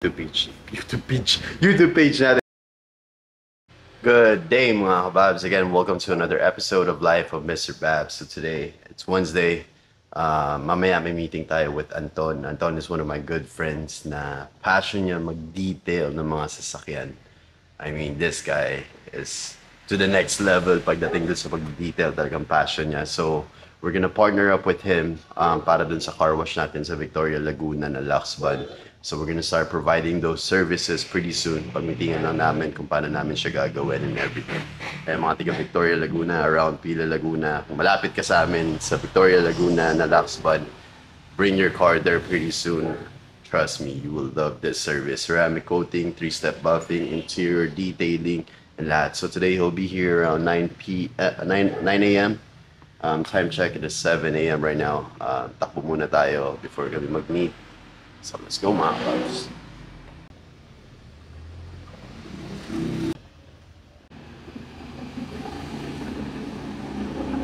YouTube page natin. Good day mga kababs. Again, welcome to another episode of Life of Mr. Babs. So today, it's Wednesday. Mamaya may meeting tayo with Anton. Anton is one of my good friends na passion niya mag-detail ng mga sasakyan. I mean, this guy is to the next level pagdating dun sa pag-detail, talagang passion niya. So, we're gonna partner up with him para dun sa car wash natin sa Victoria Laguna na Luxbud. So we're gonna start providing those services pretty soon. Pag-meetingan lang namin kung paano namin siya gagawin and everything. Kaya mga taga Victoria Laguna, around Pila Laguna, kung malapit ka sa amin sa Victoria Laguna na Luxbud, bring your car there pretty soon. Trust me, you will love this service. Ceramic coating, 3-step buffing, interior detailing, and lahat. So today he'll be here around 9 a.m. Time check, it is 7 a.m. right now. Takbo muna tayo before kami mag-meet. So let's go mga kababs.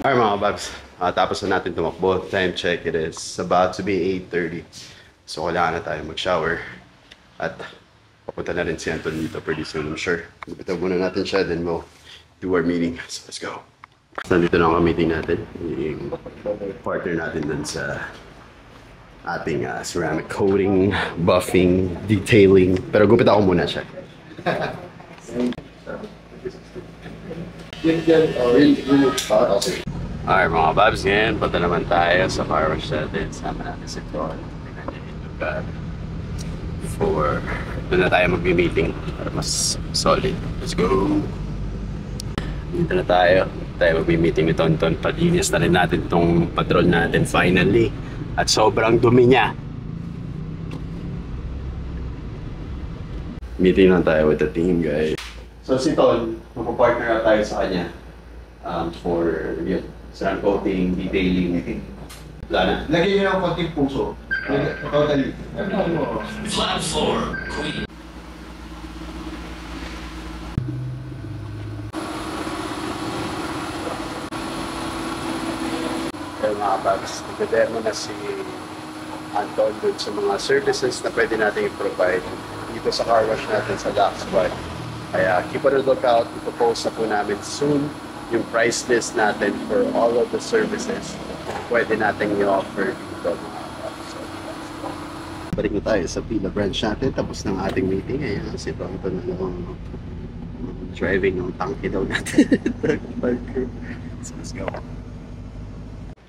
Alright mga kababs, tapos na natin tumakbo. Time check, it is about to be 8:30. So kailangan na tayo mag-shower. At papunta na rin si Anton dito pretty soon, I'm sure. Gupitan muna natin siya, then we'll do our meeting. So let's go. Nandito na ang meeting natin. Yung partner natin dun sa ating ceramic coating, buffing, detailing. Pero gupit ako muna siya. Alright mga babs, ngayon punta naman tayo sa car wash natin. Sama natin si Ton. Tingnan niya yung lugar. Doon na tayo mag-meeting para mas solid. Let's go! Dito na tayo. Tayo mag-meeting ni Tonton. Palinis na rin natin itong patrol natin finally. At sobrang dumi niya. Meeting lang tayo with the team, guys. So si Ton, magpa-partner na tayo sa kanya for yun, ceramic coating, detailing. Wala na. Lagyan niyo ng konting puso. Totally. Flat floor, queen. Kaya mga bags, nag-demo na si Anton dun sa mga services na pwede natin i-provide dito sa car wash natin sa Luxbud. Kaya keep on the lookout, ipopost na po namin soon yung price list natin for all of the services na pwede natin i-offer dito mga bags. Balik na tayo sa Pila branch natin, tapos ng ating meeting. Ayan, si Anton na lang driving ng tangke daw natin. So let's go.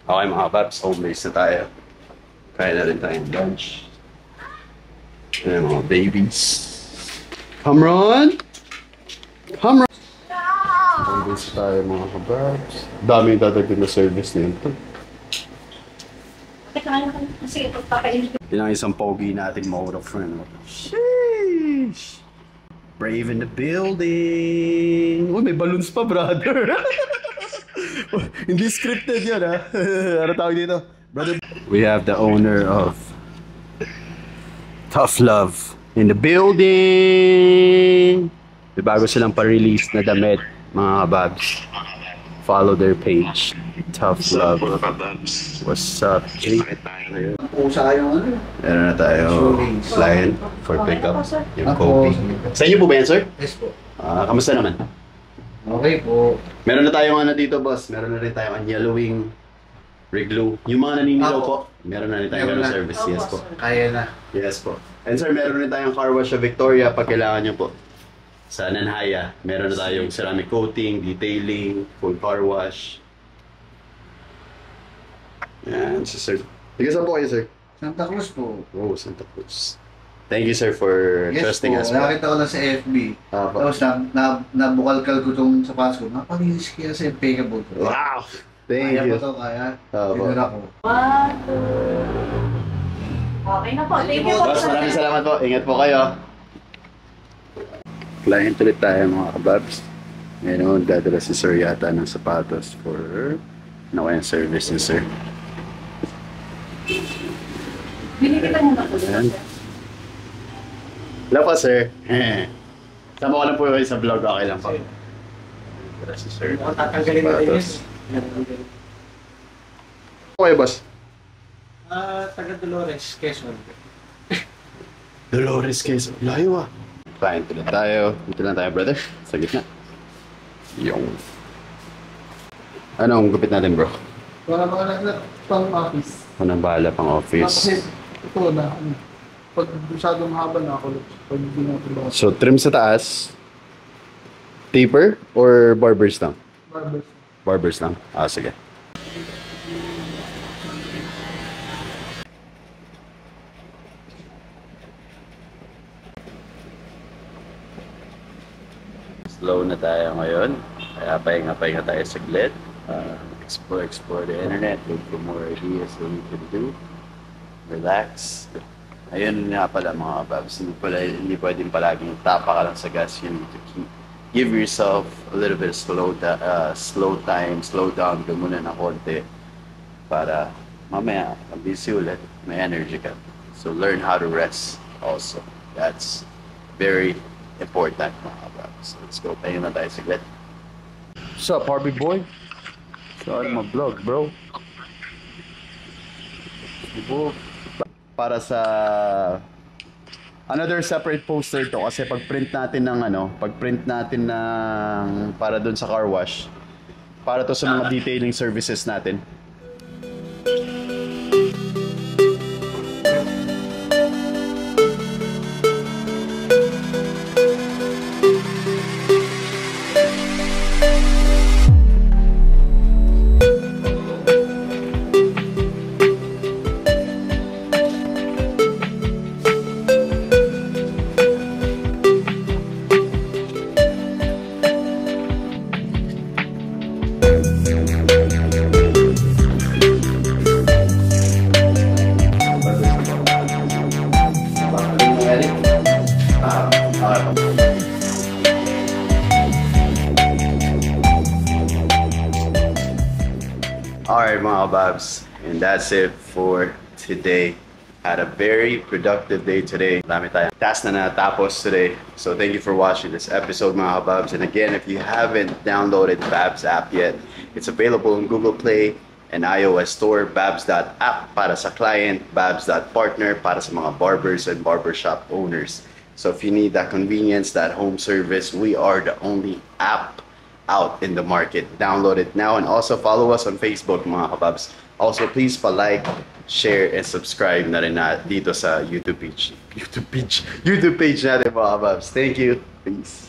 Okay mga babs, home base na tayo. Kaya na rin tayong lunch. Ayan mga babies. Kamron! Kamron! Home base tayo mga kababs. Dami yung dadagdag na service na yun. Sige, pagpakain. Yun ang isang pogi nating motor friend. Sheesh! Brave in the building! Uy, may balloons pa, brother! Hindi scripted yan, ha? Ano tawag dito? Brother? We have the owner of Tough Love in the building! May bago silang pa-release na damit, mga kababs. Follow their page. Tough Love. What's up, Jake? Pusa yung ano. Meron na tayo client for pickup. Yung Kobe. Sa inyo po ba yan, sir? Yes po. Kamusta naman? Okay po. Meron na tayong ano dito, boss. Meron na rin tayong yellowing rig-glue. Yung mga naninilaw po, meron na rin tayong ganun service. Yes po. Kaya na. Yes po. And sir, meron rin tayong car wash sa Victoria pag kailangan nyo po. Sa Nanhaya, meron na tayong ceramic coating, detailing, full car wash. Yan, si sir. Tiga saan po kayo, sir? Santa Cruz po. Oh, Santa Cruz. Thank you, sir, for trusting us. Nakita ko lang sa FB. Tapos nabukalkal ko itong sapatos ko. Napalinis kaya sa impeccable ko. Wow! Thank Kaya you. po ito, kaya. Opo. Tinura ko. Okay na po. Thank you po. Boss, maraming salamat po. Ingat po kayo. Client ulit tayo mga kababs. Ngayon, dadala si sir yata ng sapatos for yung service ni sir. Binigyan mo na po. Ayan. Hello po, sir. Sama ko lang po kayo sa vlog. Okay lang po. Dadala si sir. Tatanggalin na rin yun. Okay, boss. Taga Dolores, Quezon. Dolores Quezon. Layo ah. Client ulit tayo. Dito lang tayo, brother. Sa gitna. Yung. Anong gupit natin, bro? Wala mga naglat pang office. Anong bahala pang Kasi office? ito na, pag masyadong haba na ako, pag hindi natin ba, So, trim sa taas. Taper or barbers lang? barbers. Barbers lang. Ah, sige. Slow na tayo ngayon. Kaya pahinga-pahinga tayo saglit. Explore the internet. Look for more ideas that we can do. Relax. Ayun nga pala mga babs. Hindi pwedeng palaging tapa ka lang sa gas. You need to give yourself a little bit of slow down ka muna ng konti para mamaya, ang busy ulit, may energy ka. So learn how to rest also. That's very important mga babs. So let's go. Tayo na tayo saglit. What's up, Harvey boy? Sorry, my vlog, bro. Para sa another separate poster to kasi pag-print natin ng para doon sa car wash para to sa mga detailing services natin. Alright mga kababs, and that's it for today. Had a very productive day today. Marami tayong task na natapos today. So thank you for watching this episode mga kababs. And again, if you haven't downloaded Babs app yet, it's available on Google Play and iOS Store. Babs.app para sa client, Babs.partner para sa mga barbers and barbershop owners. So if you need that convenience, that home service, we are the only app out in the market. Download it now and also follow us on Facebook mga kababs. Also please pa-like, share, and subscribe na rin dito sa YouTube page natin mga kababs. Thank you. Peace.